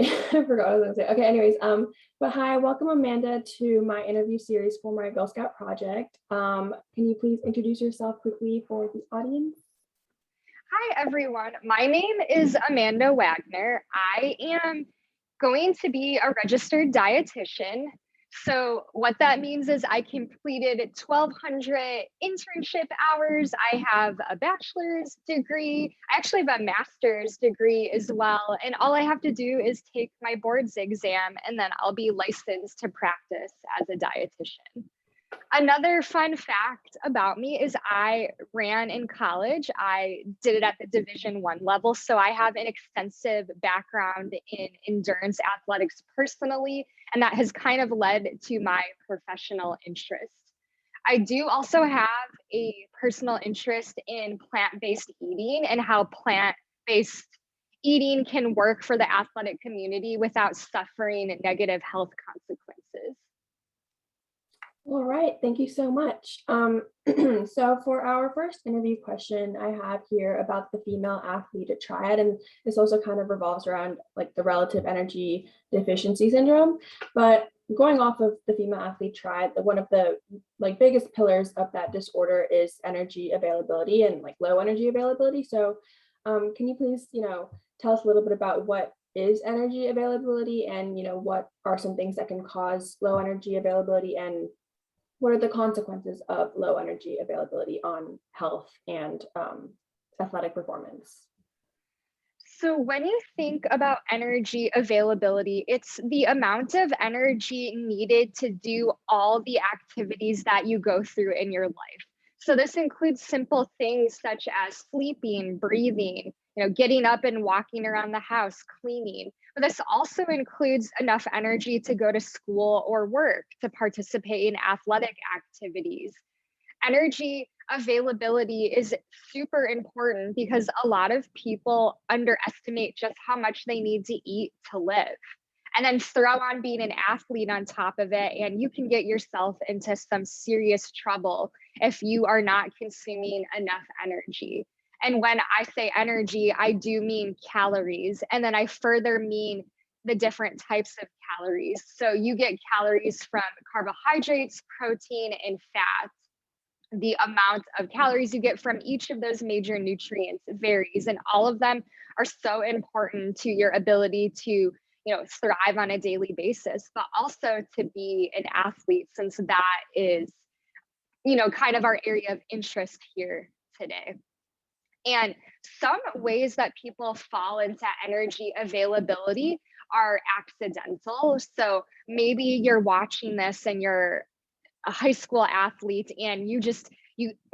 I forgot what I was gonna say. Okay, anyways, but hi, welcome Amanda to my interview series for my Girl Scout project. Can you please introduce yourself quickly for the audience? Hi, everyone. My name is Amanda Wagner. I am going to be a registered dietitian. So what that means is I completed 1,200 internship hours. I have a bachelor's degree. I actually have a master's degree as well. And all I have to do is take my boards exam, and then I'll be licensed to practice as a dietitian. Another fun fact about me is I ran in college. I did it at the Division I level. So I have an extensive background in endurance athletics personally, and that has kind of led to my professional interest. I do also have a personal interest in plant-based eating and how plant-based eating can work for the athletic community without suffering negative health consequences. All right, thank you so much. So for our first interview question, I have here about the female athlete triad, and this also kind of revolves around like the relative energy deficiency syndrome. But going off of the female athlete triad, one of the like biggest pillars of that disorder is energy availability and like low energy availability. So can you please, tell us a little bit about what is energy availability and what are some things that can cause low energy availability, and what are the consequences of low energy availability on health and athletic performance? So when you think about energy availability, it's the amount of energy needed to do all the activities that you go through in your life. So this includes simple things such as sleeping, breathing, getting up and walking around the house, cleaning. But this also includes enough energy to go to school or work, to participate in athletic activities. Energy availability is super important because a lot of people underestimate just how much they need to eat to live. And then throw on being an athlete on top of it, and you can get yourself into some serious trouble if you are not consuming enough energy. And when I say energy, I do mean calories. And then I further mean the different types of calories. So you get calories from carbohydrates, protein, and fats. The amount of calories you get from each of those major nutrients varies, and all of them are so important to your ability to thrive on a daily basis, but also to be an athlete, since that is kind of our area of interest here today. And some ways that people fall into energy availability are accidental. So maybe you're watching this and you're a high school athlete, and you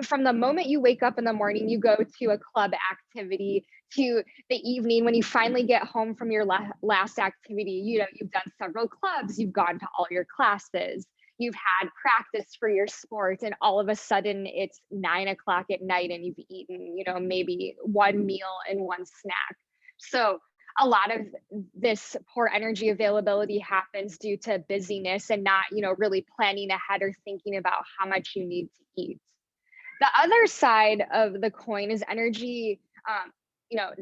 from the moment you wake up in the morning, you go to a club activity, to the evening when you finally get home from your last activity. You've done several clubs, you've gone to all your classes, you've had practice for your sport, and all of a sudden it's 9 o'clock at night and you've eaten maybe one meal and one snack. So a lot of this poor energy availability happens due to busyness and not, really planning ahead or thinking about how much you need to eat. The other side of the coin is energy,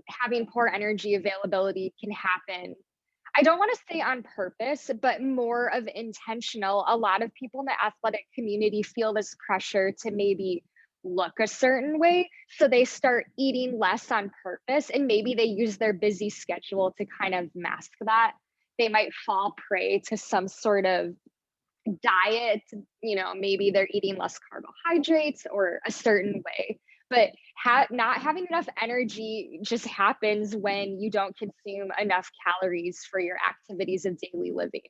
having poor energy availability can happen. I don't want to say on purpose, but more of intentional. A lot of people in the athletic community feel this pressure to maybe look a certain way, so they start eating less on purpose, and maybe they use their busy schedule to kind of mask that. They might fall prey to some sort of diet, maybe they're eating less carbohydrates or a certain way. But not having enough energy just happens when you don't consume enough calories for your activities of daily living.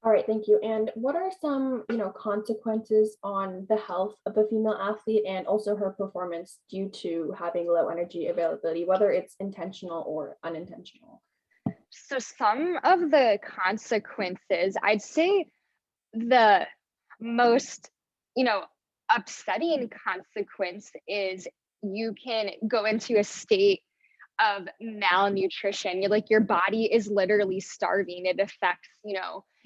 All right, thank you. And what are some, consequences on the health of a female athlete and also her performance due to having low energy availability, whether it's intentional or unintentional? So some of the consequences, I'd say the most, upsetting consequence is you can go into a state of malnutrition. You're like, your body is literally starving. It affects,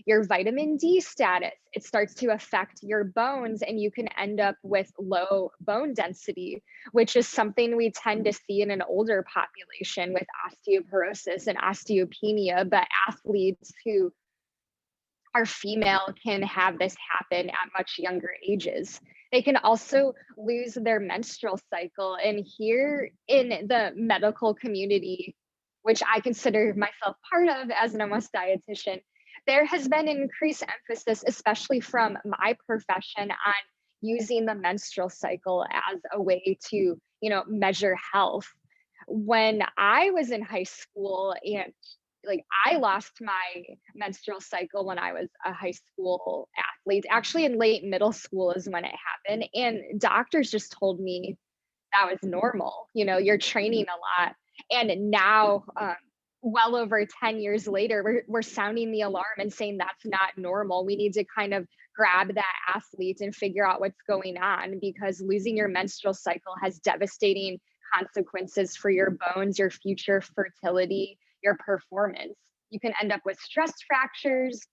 your vitamin D status. It starts to affect your bones, and you can end up with low bone density, which is something we tend to see in an older population with osteoporosis and osteopenia. But athletes who are female can have this happen at much younger ages. They can also lose their menstrual cycle. And here in the medical community, which I consider myself part of as an almost dietitian, there has been an increased emphasis, especially from my profession, on using the menstrual cycle as a way to, measure health. When I was in high school, and like, I lost my menstrual cycle when I was a high school athlete. Actually, in late middle school is when it happened. And doctors just told me that was normal. You're training a lot. And now, well over 10 years later, we're sounding the alarm and saying that's not normal. We need to kind of grab that athlete and figure out what's going on, because losing your menstrual cycle has devastating consequences for your bones, your future fertility, your performance. You can end up with stress fractures.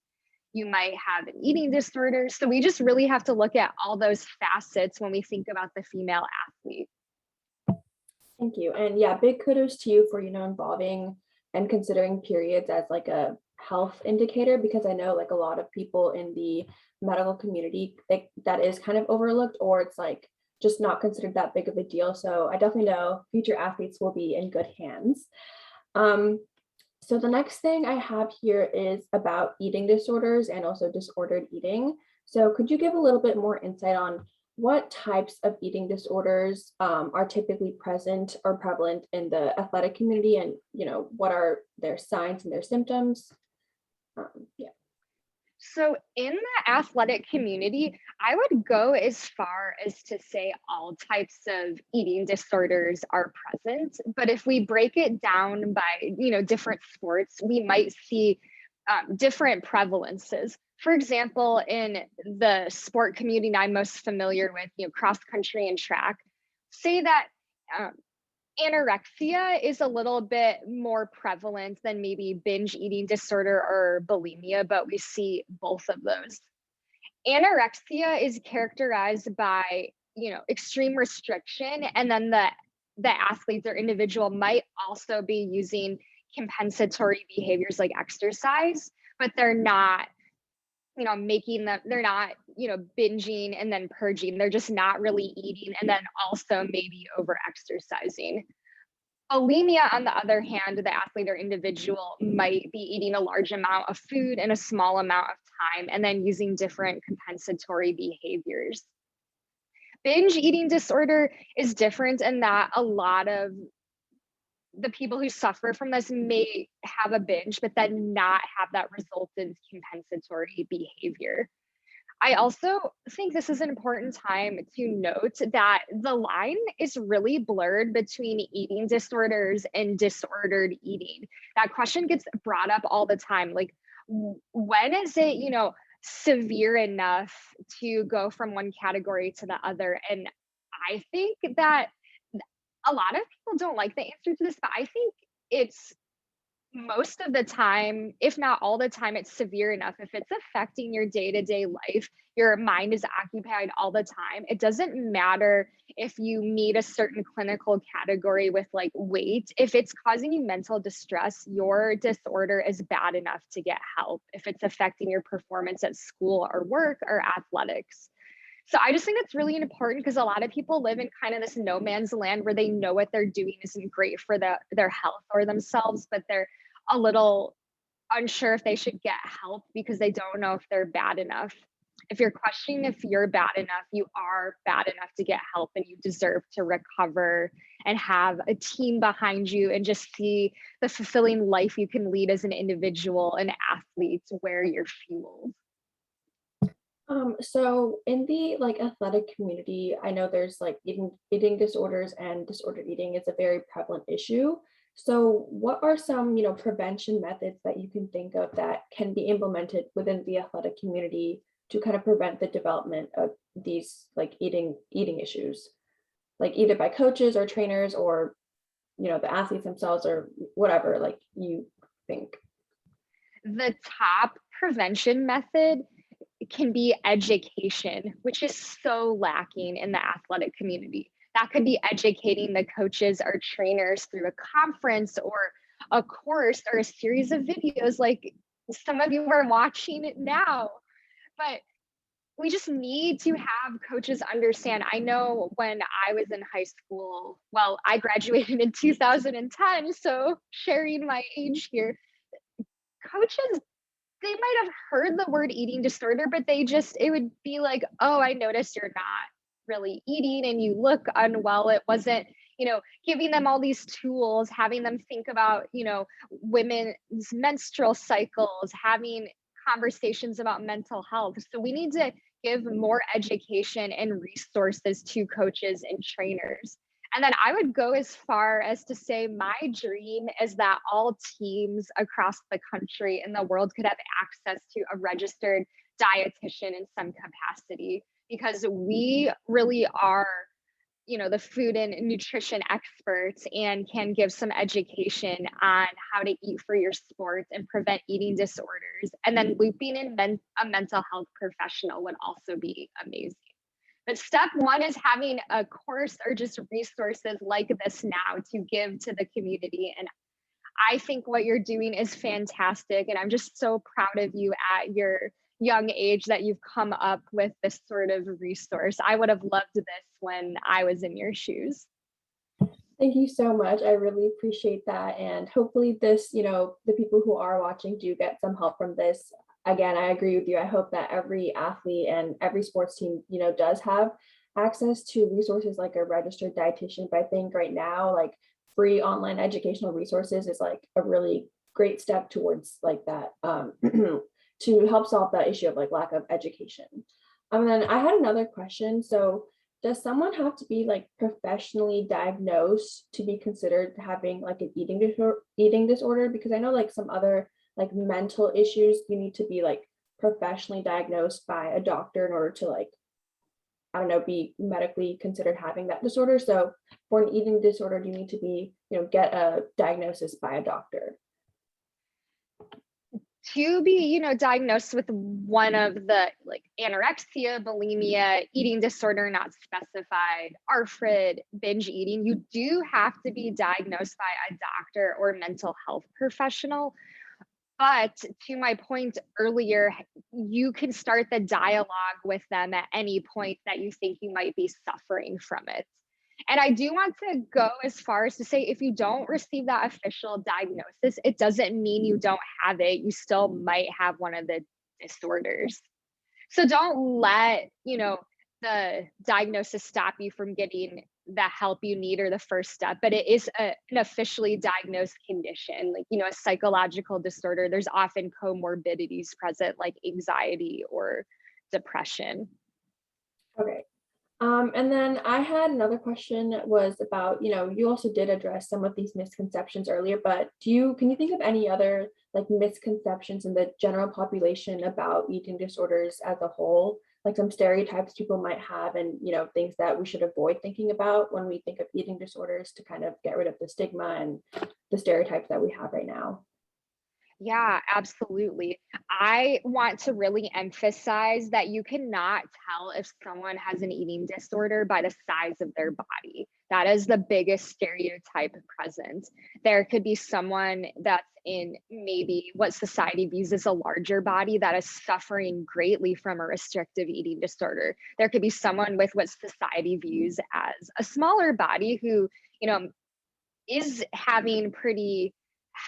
You might have an eating disorder. So we just really have to look at all those facets when we think about the female athlete. Thank you. And yeah, big kudos to you for, involving and considering periods as like a health indicator, because I know like a lot of people in the medical community, like that is kind of overlooked, or it's like just not considered that big of a deal. So I definitely know future athletes will be in good hands. So the next thing I have here is about eating disorders and also disordered eating. So could you give a little bit more insight on what types of eating disorders are typically present or prevalent in the athletic community, and what are their signs and their symptoms? Yeah. So in the athletic community, I would go as far as to say all types of eating disorders are present. But if we break it down by, different sports, we might see different prevalences. For example, in the sport community I'm most familiar with, cross country and track, say that anorexia is a little bit more prevalent than maybe binge eating disorder or bulimia, but we see both of those. Anorexia is characterized by, extreme restriction, and then the athletes or individual might also be using compensatory behaviors like exercise, but they're not, they're not, binging and then purging. They're just not really eating and then also maybe over exercising. Bulimia, on the other hand, the athlete or individual might be eating a large amount of food in a small amount of time and then using different compensatory behaviors. Binge eating disorder is different in that a lot of the people who suffer from this may have a binge, but then not have that resultant compensatory behavior. I also think this is an important time to note that the line is really blurred between eating disorders and disordered eating. That question gets brought up all the time. Like, when is it, severe enough to go from one category to the other? And I think that a lot of people don't like the answer to this, but I think it's most of the time, if not all the time, it's severe enough. If it's affecting your day-to-day life, your mind is occupied all the time. It doesn't matter if you meet a certain clinical category with like weight. If it's causing you mental distress, your disorder is bad enough to get help if it's affecting your performance at school or work or athletics. So I just think it's really important, because a lot of people live in kind of this no man's land where they know what they're doing isn't great for their health or themselves, but they're a little unsure if they should get help because they don't know if they're bad enough. If you're questioning if you're bad enough, you are bad enough to get help, and you deserve to recover and have a team behind you and just see the fulfilling life you can lead as an individual and athlete where you're fueled. So in the like athletic community, I know there's like eating disorders, and disordered eating is a very prevalent issue. So what are some, prevention methods that you can think of that can be implemented within the athletic community to kind of prevent the development of these like eating issues, like either by coaches or trainers or the athletes themselves or whatever like you think? The top prevention method can be education, which is so lacking in the athletic community. That could be educating the coaches or trainers through a conference or a course or a series of videos like some of you are watching it now. But we just need to have coaches understand. I know when I was in high school, well, I graduated in 2010, so sharing my age here, coaches, they might have heard the word eating disorder, but it would be like, oh, I noticed you're not really eating and you look unwell. It wasn't, giving them all these tools, having them think about, women's menstrual cycles, having conversations about mental health. So we need to give more education and resources to coaches and trainers. And then I would go as far as to say my dream is that all teams across the country and the world could have access to a registered dietitian in some capacity, because we really are, the food and nutrition experts and can give some education on how to eat for your sport and prevent eating disorders. And then looping in a mental health professional would also be amazing. But step one is having a course or just resources like this now to give to the community. And I think what you're doing is fantastic. And I'm just so proud of you at your young age that you've come up with this sort of resource. I would have loved this when I was in your shoes. Thank you so much. I really appreciate that. And hopefully this, the people who are watching do get some help from this. Again, I agree with you. I hope that every athlete and every sports team, does have access to resources like a registered dietitian. But I think right now, like free online educational resources is like a really great step towards like that to help solve that issue of like lack of education. And then I had another question. So does someone have to be like professionally diagnosed to be considered having like an eating disorder? Because I know like some other like mental issues, you need to be like professionally diagnosed by a doctor in order to like, I don't know, be medically considered having that disorder. So for an eating disorder, you need to be, get a diagnosis by a doctor. To be, diagnosed with one of the like anorexia, bulimia, eating disorder not specified, ARFID, binge eating, you do have to be diagnosed by a doctor or mental health professional. But to my point earlier, you can start the dialogue with them at any point that you think you might be suffering from it. And I do want to go as far as to say, if you don't receive that official diagnosis, it doesn't mean you don't have it. You still might have one of the disorders. So don't let, the diagnosis stop you from getting the help you need or the first step, but it is an officially diagnosed condition, like, a psychological disorder. There's often comorbidities present like anxiety or depression. Okay. And then I had another question that was about, you also did address some of these misconceptions earlier, but can you think of any other like misconceptions in the general population about eating disorders as a whole? Like some stereotypes people might have and, things that we should avoid thinking about when we think of eating disorders to kind of get rid of the stigma and the stereotypes that we have right now. Yeah, absolutely. I want to really emphasize that you cannot tell if someone has an eating disorder by the size of their body. That is the biggest stereotype present. There could be someone that's in maybe what society views as a larger body that is suffering greatly from a restrictive eating disorder. There could be someone with what society views as a smaller body who, is having pretty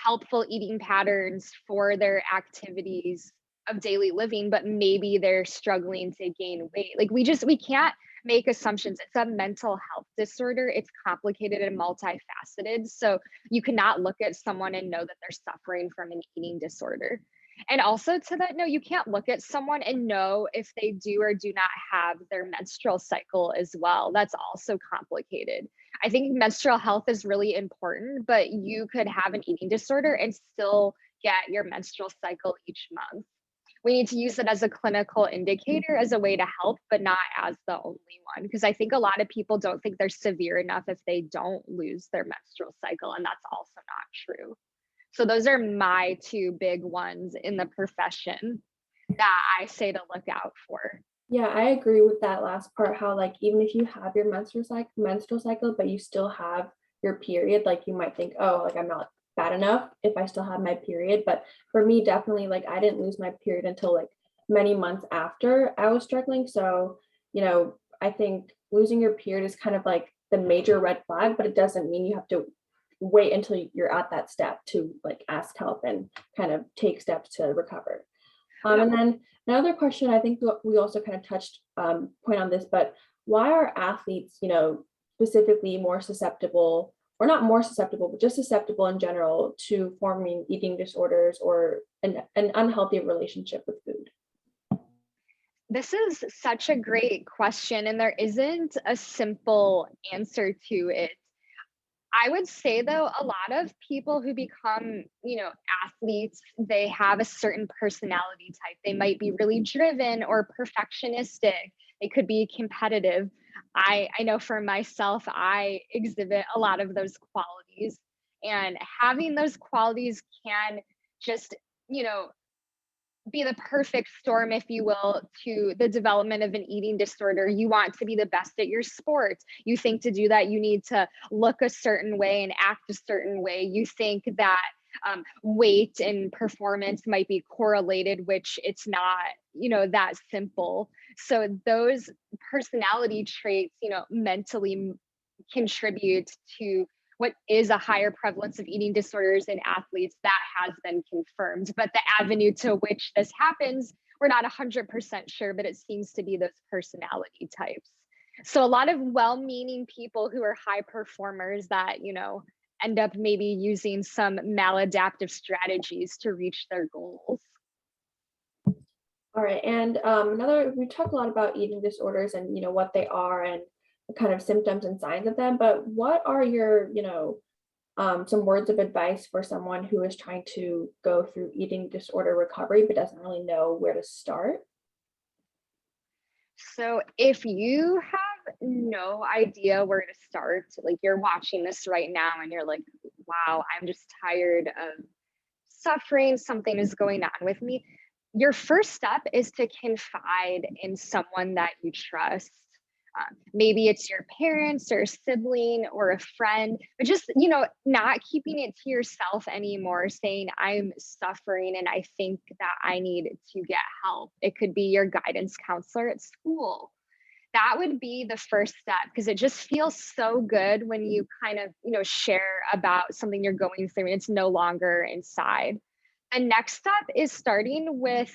helpful eating patterns for their activities of daily living, but maybe they're struggling to gain weight. Like we can't make assumptions. It's a mental health disorder. It's complicated and multifaceted. So you cannot look at someone and know that they're suffering from an eating disorder. And also to that, no, you can't look at someone and know if they do or do not have their menstrual cycle as well. That's also complicated. I think menstrual health is really important, but you could have an eating disorder and still get your menstrual cycle each month. we need to use it as a clinical indicator, as a way to help, but not as the only one. Because I think a lot of people don't think they're severe enough if they don't lose their menstrual cycle, and that's also not true. So those are my two big ones in the profession that I say to look out for. Yeah, I agree with that last part, how like even if you have your menstrual cycle, but you still have your period, like you might think, oh, like I'm not bad enough if I still have my period. But for me, definitely like I didn't lose my period until like many months after I was struggling. So, I think losing your period is kind of like the major red flag, but it doesn't mean you have to wait until you're at that step to like ask help and kind of take steps to recover. Yeah. And then another question, I think we also kind of touched point on this, but why are athletes, specifically more susceptible, or not more susceptible, but just susceptible in general to forming eating disorders or an unhealthy relationship with food? This is such a great question, and there isn't a simple answer to it. I would say though, a lot of people who become, athletes, they have a certain personality type. They might be really driven or perfectionistic. They could be competitive. I know for myself, I exhibit a lot of those qualities. And having those qualities can just, you know, be the perfect storm, if you will, to the development of an eating disorder. You want to be the best at your sport. You think to do that, you need to look a certain way and act a certain way. You think that weight and performance might be correlated, which it's not, that simple. So those personality traits, mentally contribute to what is a higher prevalence of eating disorders in athletes. That has been confirmed. But the avenue to which this happens, we're not 100% sure, but it seems to be those personality types. So a lot of well-meaning people who are high performers that, end up maybe using some maladaptive strategies to reach their goals. All right. And we talk a lot about eating disorders and, what they are and the kind of symptoms and signs of them, but what are your, some words of advice for someone who is trying to go through eating disorder recovery but doesn't really know where to start? So if you have no idea where to start, like you're watching this right now and you're like, wow, I'm just tired of suffering, something is going on with me. Your first step is to confide in someone that you trust. Maybe it's your parents or a sibling or a friend, but just, not keeping it to yourself anymore, saying, I'm suffering and I think that I need to get help. It could be your guidance counselor at school. That would be the first step, because it just feels so good when you kind of, share about something you're going through and it's no longer inside. The next step is starting with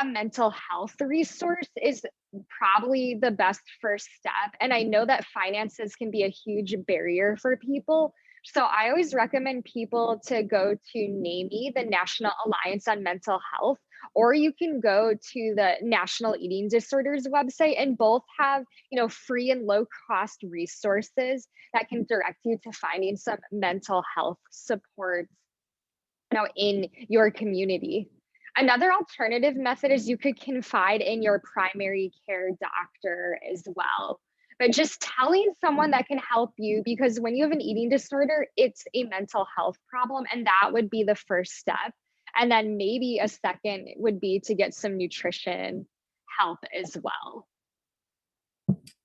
a mental health resource is probably the best first step. And I know that finances can be a huge barrier for people. So I always recommend people to go to NAMI, the National Alliance on Mental Health, or you can go to the National Eating Disorders website, and both have, free and low cost resources that can direct you to finding some mental health supports, in your community. Another alternative method is you could confide in your primary care doctor as well. But just telling someone that can help you, because when you have an eating disorder, it's a mental health problem, and that would be the first step. And then maybe a second would be to get some nutrition help as well.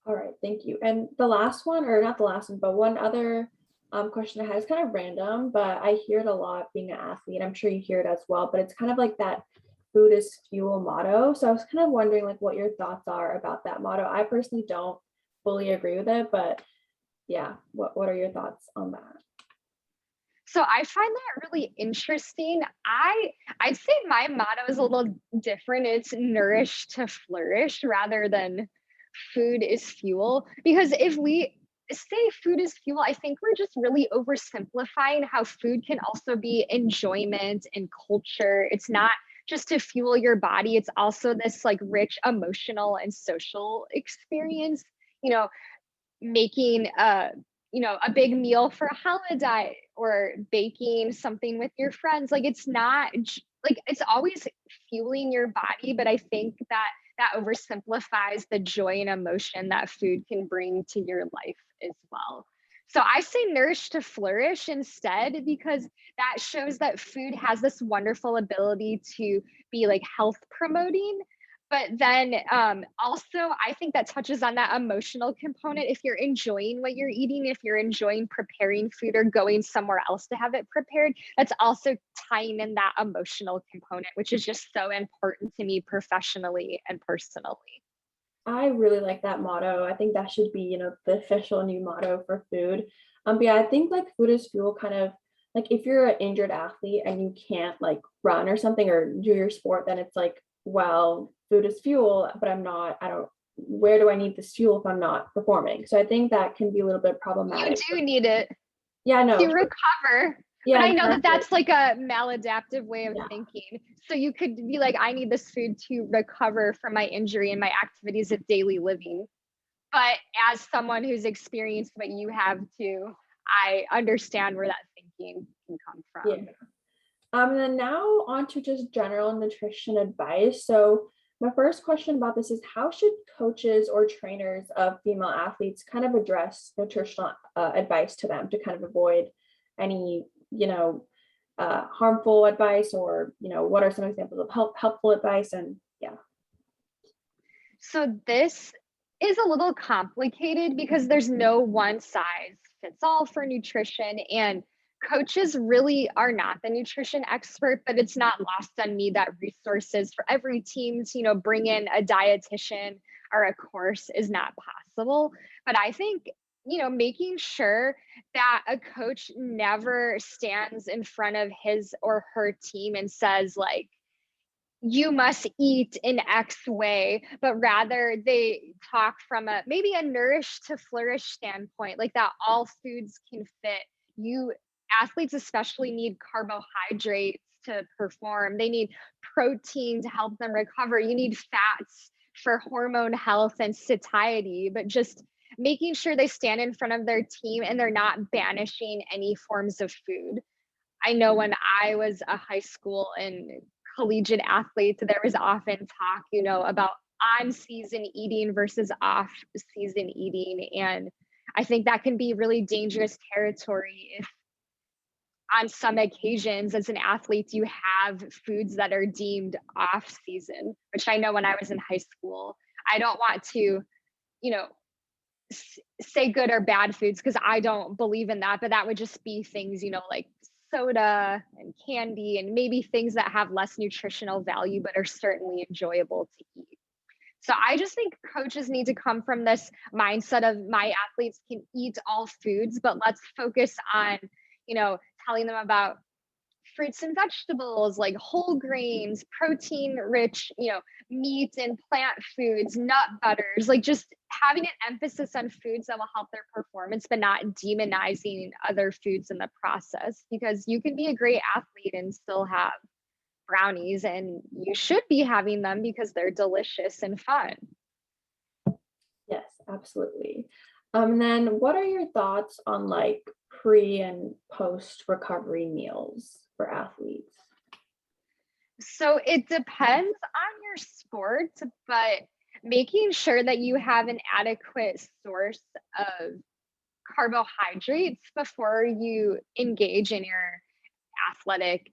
All right, thank you. And the last one, or not the last one, but one other question I had is kind of random, but I hear it a lot being an athlete. I'm sure you hear it as well, but it's kind of like that food is fuel motto. So I was kind of wondering like what your thoughts are about that motto. I personally don't fully agree with it, but yeah, what are your thoughts on that? So I find that really interesting. I'd say my motto is a little different. It's nourish to flourish rather than food is fuel. Because if we say food is fuel, I think we're just really oversimplifying how food can also be enjoyment and culture. It's not just to fuel your body, it's also this like rich emotional and social experience. You know, making a big meal for a holiday or baking something with your friends, like it's not like it's always fueling your body, but I think that that oversimplifies the joy and emotion that food can bring to your life as well. So I say nourish to flourish instead, because that shows that food has this wonderful ability to be like health promoting. But then also, I think that touches on that emotional component. If you're enjoying what you're eating, if you're enjoying preparing food or going somewhere else to have it prepared, that's also tying in that emotional component, which is just so important to me professionally and personally. I really like that motto. I think that should be, the official new motto for food. But yeah, I think like food is fuel kind of like if you're an injured athlete and you can't like run or something or do your sport, then it's like, well, food is fuel, but I don't, where do I need this fuel if I'm not performing? So I think that can be a little bit You problematic. do need it Yeah, to no, recover. But yeah, I know that exactly. that's like a maladaptive way of Yeah. thinking. So you could be like, I need this food to recover from my injury and my activities of daily living. But as someone who's experienced what you have too, I understand where that thinking can come Yeah. from. And then now on to just general nutrition advice. So my first question about this is how should coaches or trainers of female athletes kind of address nutritional advice to them to kind of avoid any, harmful advice or, what are some examples of helpful advice? And yeah. So this is a little complicated because there's no one size fits all for nutrition, and coaches really are not the nutrition expert, but it's not lost on me that resources for every team to, bring in a dietitian or a course is not possible. But I think, making sure that a coach never stands in front of his or her team and says like, you must eat in X way, but rather they talk from a maybe a nourish to flourish standpoint, like that all foods can fit. You athletes especially need carbohydrates to perform. They need protein to help them recover. You need fats for hormone health and satiety, but just making sure they stand in front of their team and they're not banishing any forms of food. I know when I was a high school and collegiate athlete, there was often talk, about on season eating versus off season eating. And I think that can be really dangerous territory if on some occasions as an athlete you have foods that are deemed off season, which I know when I was in high school, I don't want to, you know, say good or bad foods because I don't believe in that, but that would just be things, like soda and candy and maybe things that have less nutritional value but are certainly enjoyable to eat. So I just think coaches need to come from this mindset of my athletes can eat all foods, but let's focus on, telling them about fruits and vegetables like whole grains, protein rich, meat and plant foods, nut butters, like just having an emphasis on foods that will help their performance, but not demonizing other foods in the process. Because you can be a great athlete and still have brownies, and you should be having them because they're delicious and fun. Yes, absolutely. Then what are your thoughts on like pre and post recovery meals for athletes? So it depends on your sport, but making sure that you have an adequate source of carbohydrates before you engage in your athletic,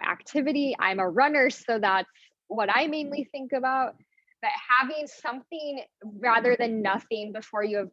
activity. I'm a runner, so that's what I mainly think about. But having something rather than nothing before you have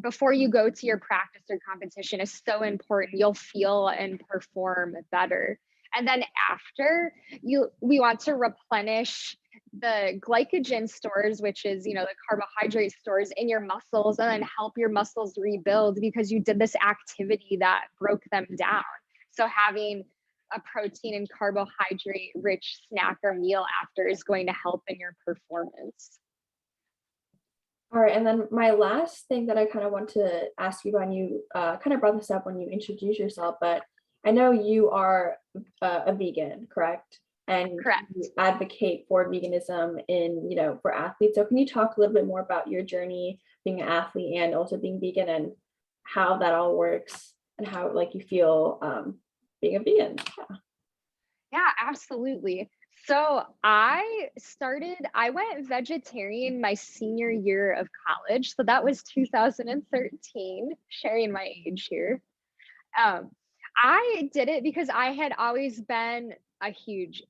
before you go to your practice or competition is so important. You'll feel and perform better. And then after we want to replenish the glycogen stores, which is, the carbohydrate stores in your muscles, and then help your muscles rebuild because you did this activity that broke them down. So having a protein and carbohydrate rich snack or meal after is going to help in your performance. All right, and then my last thing that I kind of want to ask you about, and you kind of brought this up when you introduced yourself, but I know you are a vegan, correct? And Correct. you advocate for veganism for athletes. So can you talk a little bit more about your journey being an athlete and also being vegan and how that all works and how like you feel being a vegan? Yeah. Yeah, absolutely. So I went vegetarian my senior year of college. So that was 2013, sharing my age here. Um, I did it because I had always been a huge,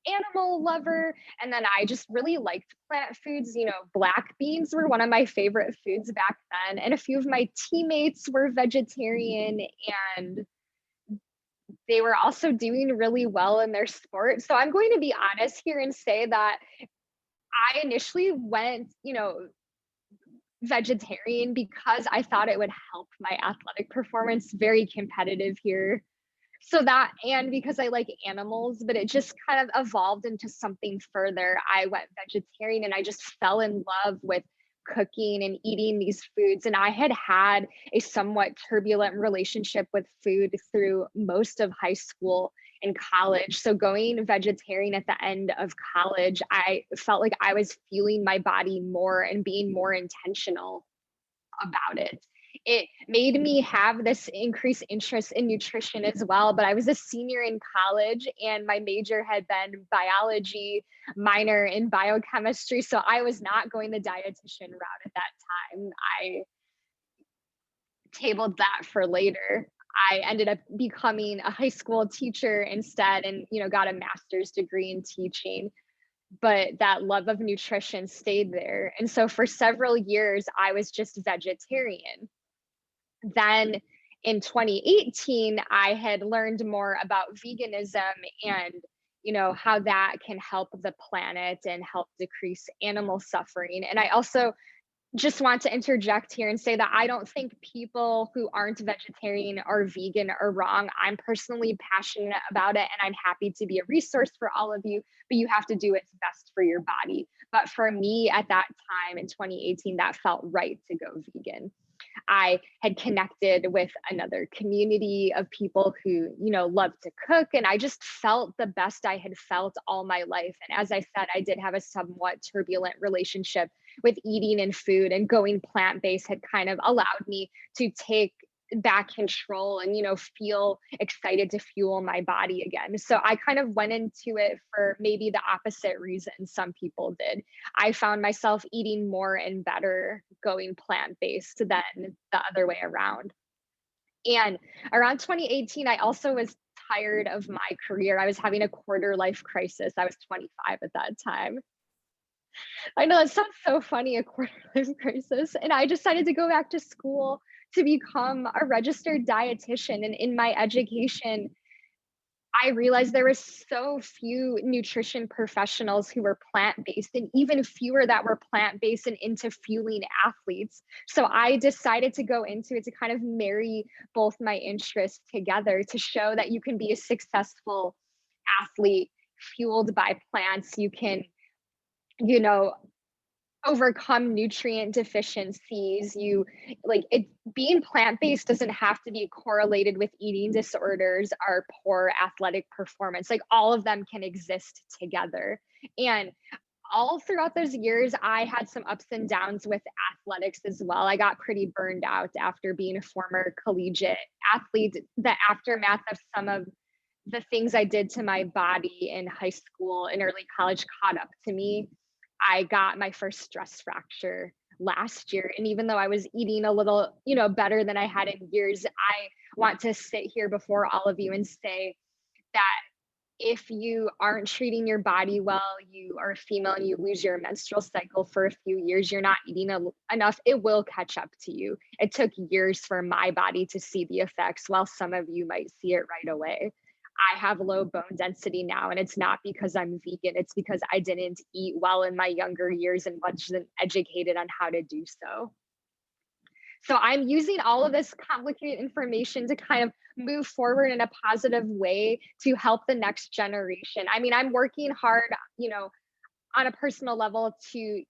animal lover. And then I just really liked plant foods. Black beans were one of my favorite foods back then. And a few of my teammates were vegetarian and they were also doing really well in their sport. So I'm going to be honest here and say that I initially went, vegetarian because I thought it would help my athletic performance, very competitive here. So that, and because I like animals, but it just kind of evolved into something further. I went vegetarian and I just fell in love with cooking and eating these foods. And I had had a somewhat turbulent relationship with food through most of high school and college. So going vegetarian at the end of college, I felt like I was fueling my body more and being more intentional about it. It made me have this increased interest in nutrition as well. But I was a senior in college and my major had been biology, minor in biochemistry. So I was not going the dietitian route at that time. I tabled that for later. I ended up becoming a high school teacher instead and, got a master's degree in teaching, but that love of nutrition stayed there. And so for several years, I was just vegetarian. Then in 2018, I had learned more about veganism and how that can help the planet and help decrease animal suffering. And I also just want to interject here and say that I don't think people who aren't vegetarian or vegan are wrong. I'm personally passionate about it and I'm happy to be a resource for all of you, but you have to do what's best for your body. But for me at that time in 2018, that felt right to go vegan. I had connected with another community of people who, love to cook. And I just felt the best I had felt all my life. And as I said, I did have a somewhat turbulent relationship with eating and food, and going plant based had kind of allowed me to take back control and feel excited to fuel my body again. So I kind of went into it for maybe the opposite reason some people did. I found myself eating more and better going plant based than the other way around. And around 2018, I also was tired of my career. I was having a quarter life crisis. I was 25 at that time. I know that sounds so funny, a quarter life crisis. And I decided to go back to school to become a registered dietitian. And in my education, I realized there were so few nutrition professionals who were plant-based and even fewer that were plant-based and into fueling athletes. So I decided to go into it to kind of marry both my interests together to show that you can be a successful athlete fueled by plants. You can, you know, overcome nutrient deficiencies. You like it being plant-based doesn't have to be correlated with eating disorders or poor athletic performance. Like all of them can exist together. And all throughout those years, I had some ups and downs with athletics as well. I got pretty burned out after being a former collegiate athlete. The aftermath of some of the things I did to my body in high school and early college caught up to me. I got my first stress fracture last year. And even though I was eating a little, better than I had in years, I want to sit here before all of you and say that if you aren't treating your body well, you are a female and you lose your menstrual cycle for a few years, you're not eating enough, it will catch up to you. It took years for my body to see the effects, while some of you might see it right away. I have low bone density now, and it's not because I'm vegan. It's because I didn't eat well in my younger years and wasn't educated on how to do so. So I'm using all of this complicated information to kind of move forward in a positive way to help the next generation. I mean, I'm working hard, on a personal level to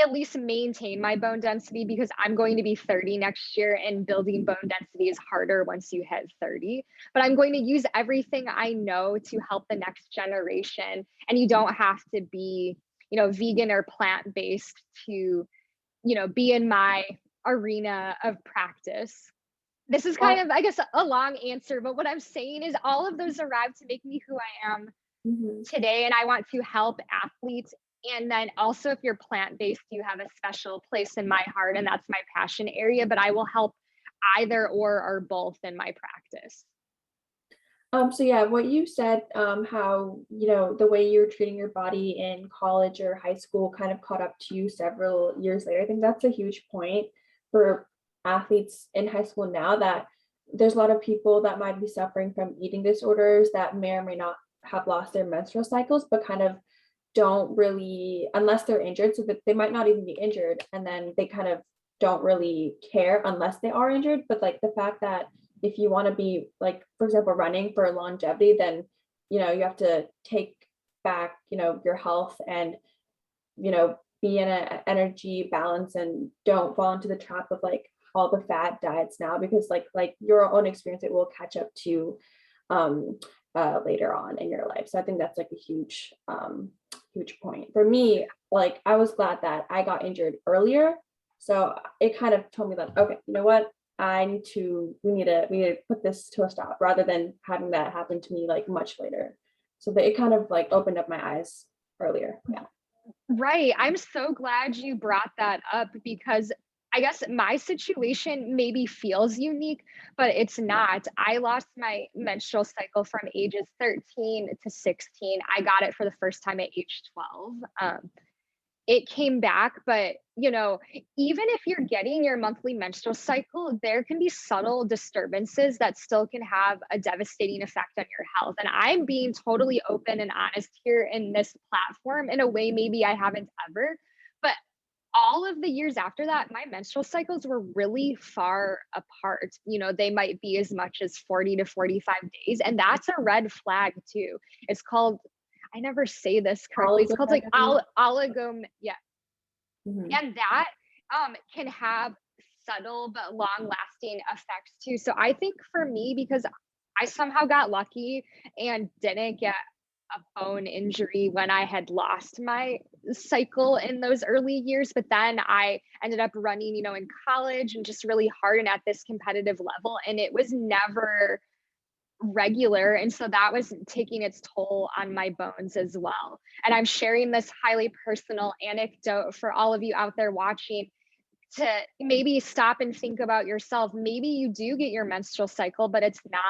at least maintain my bone density because I'm going to be 30 next year and building bone density is harder once you hit 30. But I'm going to use everything I know to help the next generation. And you don't have to be, vegan or plant-based to, be in my arena of practice. This is Uh, kind of, I guess, a long answer, but what I'm saying is all of those arrived to make me who I am mhm. today, and I want to help athletes. And then also, if you're plant-based, you have a special place in my heart, and that's my passion area, but I will help either or both in my practice. So yeah, what you said, how, the way you were treating your body in college or high school kind of caught up to you several years later. I think that's a huge point for athletes in high school now, that there's a lot of people that might be suffering from eating disorders that may or may not have lost their menstrual cycles, but kind of don't really, unless they're injured, so that they might not even be injured, and then they kind of don't really care unless they are injured. But like the fact that if you want to be, like, for example, running for longevity, then you have to take back your health, and be in an energy balance, and don't fall into the trap of like all the fad diets now, because like your own experience, it will catch up to um later on in your life. So I think that's like a huge point for me. Like, I was glad that I got injured earlier, so it kind of told me that, okay, you know what, we need to put this to a stop, rather than having that happen to me like much later. So that it kind of like opened up my eyes earlier. Yeah. Right. I'm so glad you brought that up because I guess my situation maybe feels unique, but it's not. I lost my menstrual cycle from ages 13 to 16. I got it for the first time at age 12. It came back, but even if you're getting your monthly menstrual cycle, there can be subtle disturbances that still can have a devastating effect on your health. And I'm being totally open and honest here in this platform in a way maybe I haven't ever. But all of the years after that, my menstrual cycles were really far apart. They might be as much as 40 to 45 days. And that's a red flag too. It's called, I never say this correctly. It's called like Oligomerism. yeah. Mhm. And that can have subtle but long lasting effects too. So I think for me, because I somehow got lucky and didn't get a bone injury when I had lost my cycle in those early years. But then I ended up running, in college and just really hard and at this competitive level. And it was never regular. And so that was taking its toll on my bones as well. And I'm sharing this highly personal anecdote for all of you out there watching to maybe stop and think about yourself. Maybe you do get your menstrual cycle, but it's not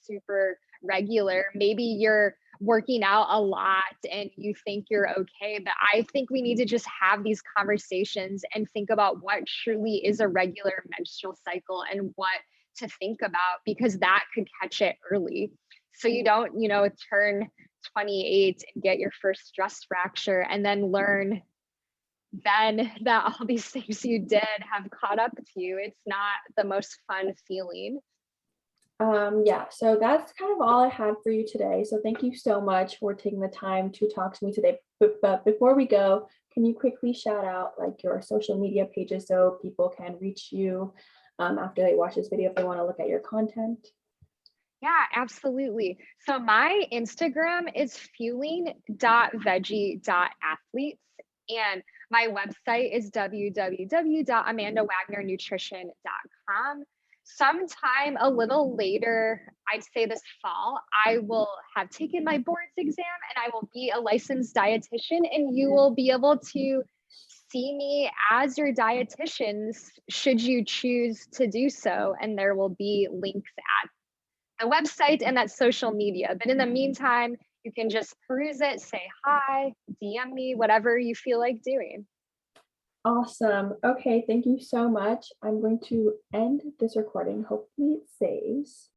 super regular. Maybe you're working out a lot and you think you're okay. But I think we need to just have these conversations and think about what truly is a regular menstrual cycle and what to think about, because that could catch it early. So you don't, turn 28 and get your first stress fracture and then learn then that all these things you did have caught up to you. It's not the most fun feeling. Yeah, so that's kind of all I had for you today. So thank you so much for taking the time to talk to me today. But before we go, can you quickly shout out like your social media pages so people can reach you after they watch this video if they want to look at your content? Yeah, absolutely. So my Instagram is fueling.veggie.athletes. And my website is www.amandawagnernutrition.com. Sometime a little later, I'd say this fall, I will have taken my boards exam and I will be a licensed dietitian, and you will be able to see me as your dietitian should you choose to do so. And there will be links at the website and that social media. But in the meantime, you can just peruse it, say hi, DM me, whatever you feel like doing. Awesome. Okay, thank you so much. I'm going to end this recording. Hopefully it saves.